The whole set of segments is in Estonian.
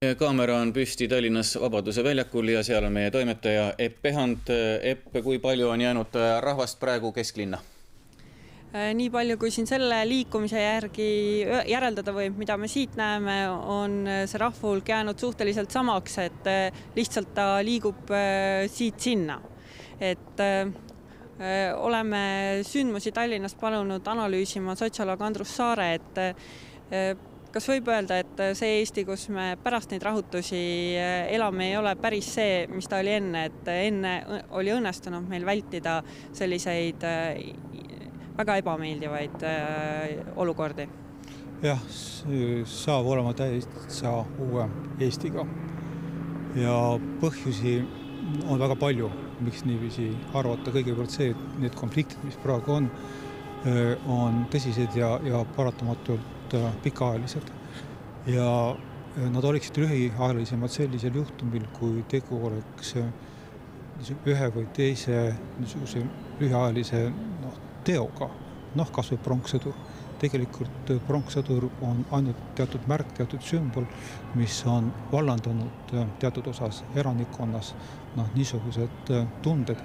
Kaamera on püsti Tallinnas Vabaduse väljakul ja seal on meie toimetaja Epp Pehant. Epp, kui palju on jäänud rahvast praegu kesklinna? Nii palju, kui siin selle liikumise järgi järeldada võib, mida me siit näeme, on see rahvahulk jäänud suhteliselt samaks, et lihtsalt ta liigub siit sinna. Oleme sündmusi Tallinnas palunud analüüsima sotsioloog Andrus Saare, et kas võib öelda, et see Eesti, kus me pärast neid rahutusi elame, ei ole päris see, mis ta oli enne, et enne oli õnnestunud meil vältida selliseid väga ebameeldivaid olukordi? Jah, saab olema täitsa uue Eestiga. Ja põhjusi on väga palju, miks niiviisi arvata. Kõigepealt see, et need konfliktid, mis praegu on tõsised ja paratamatult pikaajalised. Ja nad oleksid lühiajalisemad sellisel juhtumil, kui tegu oleks ühe või teise lühiajalise teoga, kas või pronkssõdur. Tegelikult pronkssõdur on ainult teatud märk, teatud sümbol, mis on vallandanud teatud osas eranikkonnas niisugused tunded,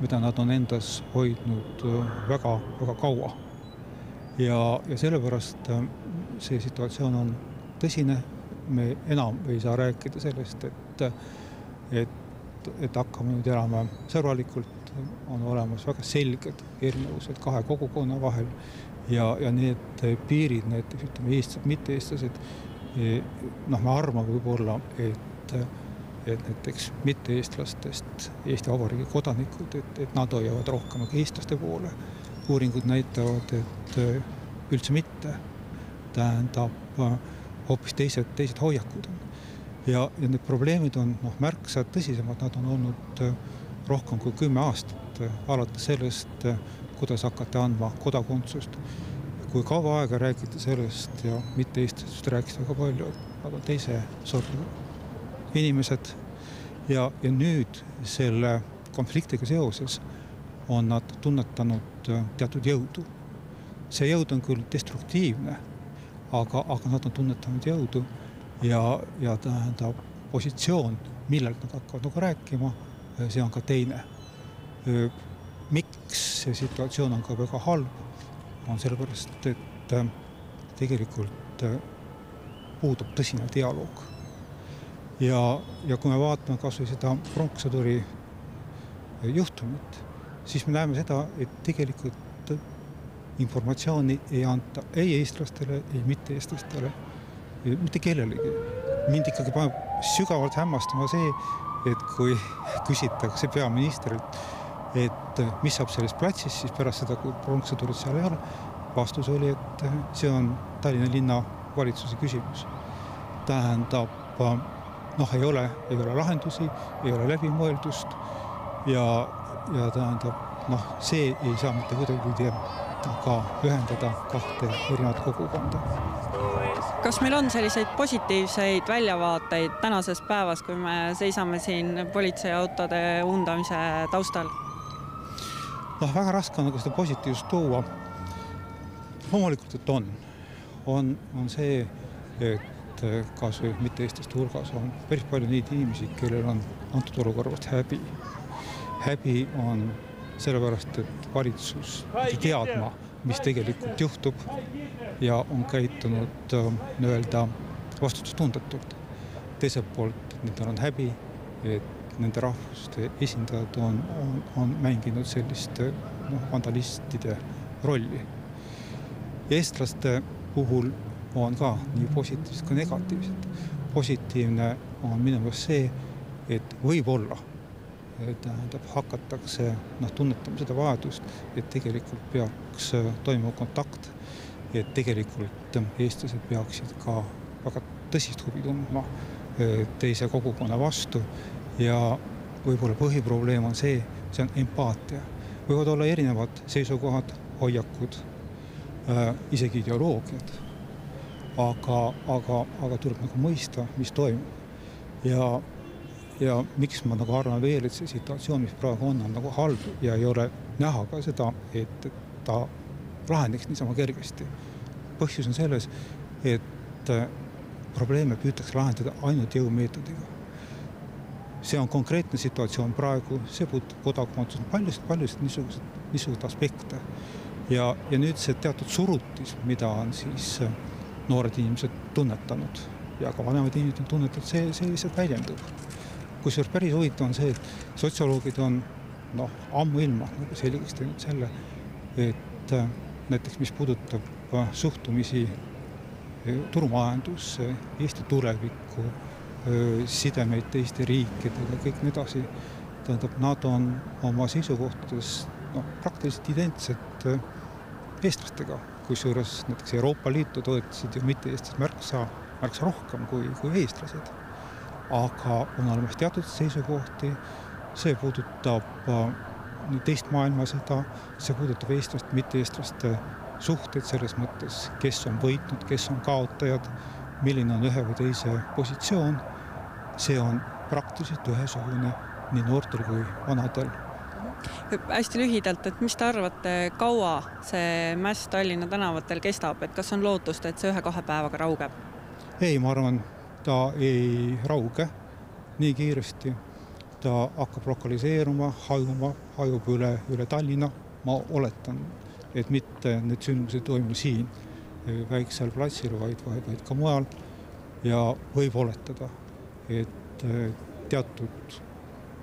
mida nad on endas hoidnud väga, väga kaua. Ja sellepärast see situatsioon on tõsine. Me enam ei saa rääkida sellest, et hakkame nüüd elama sõbralikult. On olemas väga selged erinevused kahe kogukonna vahel ja need piirid, näiteks ütleme eestlased, mitte-eestlased, me arvame võib-olla, et näiteks mitte-eestlastest Eesti Vabariigi kodanikud, et nad hoiavad rohkem eestlaste poole. Uuringud näitavad, et üldse mitte, tähendab hoopis teised hoiakud on. Ja need probleemid on märksa tõsisemad, nad on olnud rohkem kui 10 aastat, alates sellest, kuidas hakata andma kodakondsust. Kui kaua aega räägiti sellest ja mitte-eestlasest rääkis väga palju, et nad on teise sordi inimesed ja nüüd selle konfliktiga seoses on nad tunnetanud teatud jõudu. See jõud on küll destruktiivne, aga nad on tunnetanud jõudu ja tähendab positsioon, millelt nad hakkavad rääkima, see on ka teine. Miks see situatsioon on ka väga halb, on sellepärast, et tegelikult puudub tõsine dialoog. Ja kui me vaatame kas või seda pronkssõduri juhtumit, siis me näeme seda, et tegelikult informatsiooni ei anta ei eestlastele, ei mitte-eestlastele, mitte kellelegi. Mind ikkagi paneb sügavalt hämmastama see, et kui küsitakse peaministrilt, et mis saab sellest platsist, siis pärast seda, kui pronkssõdurit seal ei ole, vastus oli, et see on Tallinna linna valitsuse küsimus. Tähendab, ei ole lahendusi, ei ole läbimõeldust ja tähendab, see ei saa mitte kuidagi ka ühendada kahte erinevat kogukonda. Kas meil on selliseid positiivseid väljavaateid tänases päevas, kui me seisame siin politseiautode undamise taustal? Väga raske on seda positiivsust tuua. Loomulikult, et on see, et kas või mitte-eestlaste hulgas on päris palju neid inimesi, kellel on antud olukorrast häbi. Häbi on sellepärast, et valitsus pidi teadma, mis tegelikult juhtub ja on käitunud vastutustundetult. Teiselt poolt nendel on häbi, et nende rahvuste esindajad on mänginud sellist vandalistide rolli. Eestlaste puhul on ka nii positiivsed kui negatiivsed. Positiivne on minu meelest see, et võib-olla hakatakse tunnetama seda vajadust, et tegelikult peaks toimuma kontakt, et tegelikult eestlased peaksid ka väga tõsist huvi tundma teise kogukonna vastu ja võib-olla põhiprobleem on see on empaatia. Võivad olla erinevad seisukohad, hoiakud, isegi ideoloogiad, aga tuleb mõista, mis toimub. Ja miks ma arvan veel, et see situatsioon, mis praegu on halb ja ei ole näha ka seda, et ta lahendaks niisama kergesti. Põhjus on selles, et probleeme püütakse lahendada ainult jõumeetodiga. See on konkreetne situatsioon praegu, see puudutab kodakondsust, paljusid niisuguseid aspekte. Ja nüüd see teatud surutis, mida on siis noored inimesed tunnetanud ja ka vanemad inimesed on tunnetanud, see lihtsalt väljendub. Kusjuures päris huvitav on see, et sotsioloogid on ammu ilma selgeks teinud selle, et näiteks mis puudutab suhtumisi turumajandusse, Eesti tulevikku, sidemeid teiste riikidega, kõik nii edasi. Tähendab, nad on oma seisukohtades praktiliselt identsed eestlastega, kusjuures näiteks Euroopa Liitu toetasid ju mitte eestlased märksa rohkem kui eestlased. Aga on olemas teatud seisukohti, see puudutab teist maailmasõda, see puudutab eestlaste, mitte eestlaste suhted selles mõttes, kes on võitnud, kes on kaotajad, milline on ühe või teise positsioon. See on praktiliselt ühesugune nii noortel kui vanadel. Hästi lühidalt, et mis te arvate, kaua see mäss Tallinna tänavatel kestab, et kas on lootust, et see 1-2 päevaga raugeb? Ei, ma arvan, ta ei rauge nii kiiresti. Ta hakkab lokaliseeruma, hajub üle Tallinna. Ma oletan, et mitte need sündmused toimu siin väiksel platsil, vaid ka mujal. Ja võib oletada, et teatud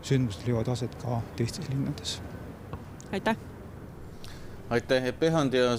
sündmused leiavad aset ka teistes linnades. Aitäh! Aitäh, Epp Ehand ja